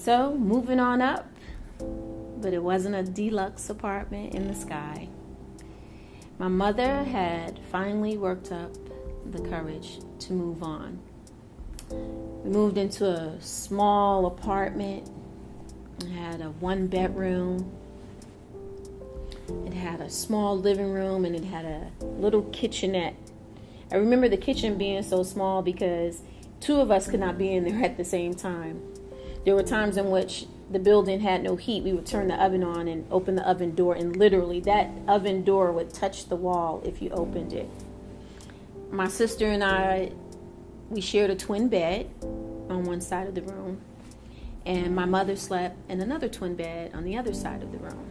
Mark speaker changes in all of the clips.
Speaker 1: So moving on up, but it wasn't a deluxe apartment in the sky. My mother had finally worked up the courage to move on. We moved into a small apartment. It had a 1-bedroom. It had a small living room, and it had a little kitchenette. I remember the kitchen being so small because 2 of us could not be in there at the same time. There were times in which the building had no heat. We would turn the oven on and open the oven door, and literally that oven door would touch the wall if you opened it. My sister and I, we shared a twin bed on one side of the room, and my mother slept in another twin bed on the other side of the room.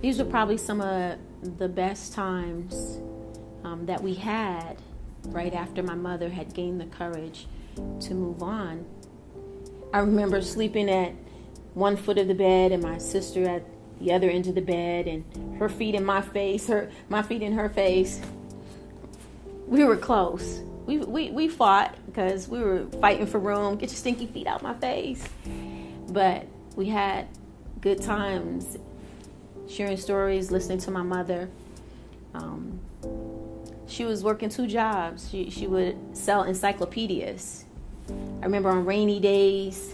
Speaker 1: These were probably some of the best times that we had right after my mother had gained the courage to move on. I remember sleeping at one foot of the bed and my sister at the other end of the bed, and her feet in my face, my feet in her face. We were close. We fought because we were fighting for room. Get your stinky feet out my face. But we had good times, sharing stories, listening to my mother. She was working 2 jobs. She would sell encyclopedias. I remember on rainy days,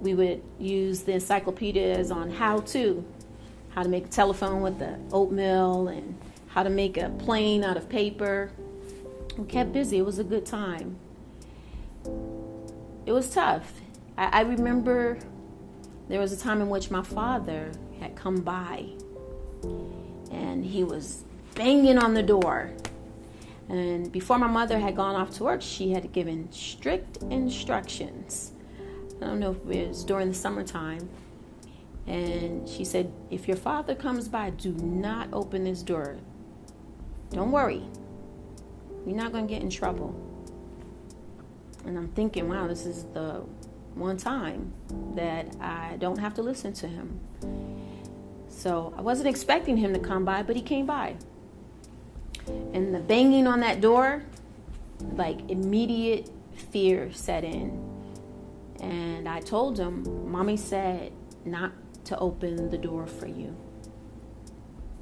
Speaker 1: we would use the encyclopedias on how to make a telephone with the oatmeal and how to make a plane out of paper. We kept busy. It was a good time. It was tough. I remember there was a time in which my father had come by and he was banging on the door. And before my mother had gone off to work, she had given strict instructions. I don't know if it was during the summertime. And she said, if your father comes by, do not open this door. Don't worry. You're not going to get in trouble. And I'm thinking, wow, this is the one time that I don't have to listen to him. So I wasn't expecting him to come by, but he came by. And the banging on that door, like immediate fear set in. And I told him, Mommy said not to open the door for you.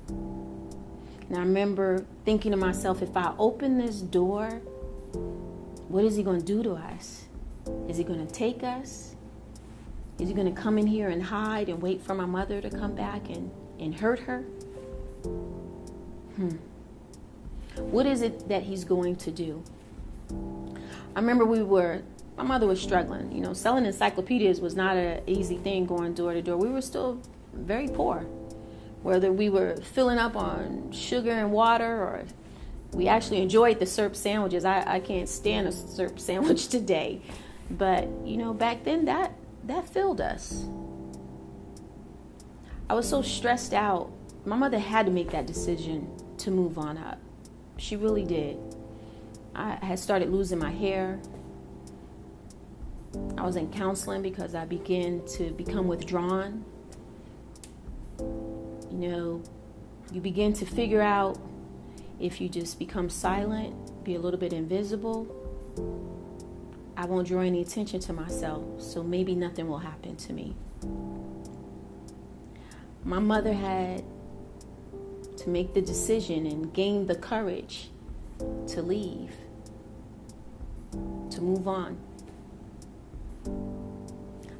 Speaker 1: And I remember thinking to myself, if I open this door, what is he going to do to us? Is he going to take us? Is he going to come in here and hide and wait for my mother to come back and hurt her? What is it that he's going to do? I remember my mother was struggling. Selling encyclopedias was not an easy thing going door to door. We were still very poor. Whether we were filling up on sugar and water, or we actually enjoyed the syrup sandwiches. I can't stand a syrup sandwich today. But, back then that filled us. I was so stressed out. My mother had to make that decision to move on up. She really did. I had started losing my hair. I was in counseling because I began to become withdrawn. You begin to figure out if you just become silent, be a little bit invisible, I won't draw any attention to myself, so maybe nothing will happen to me. My mother had to make the decision and gain the courage to leave, to move on.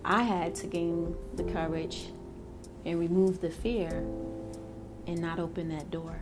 Speaker 1: I had to gain the courage and remove the fear and not open that door.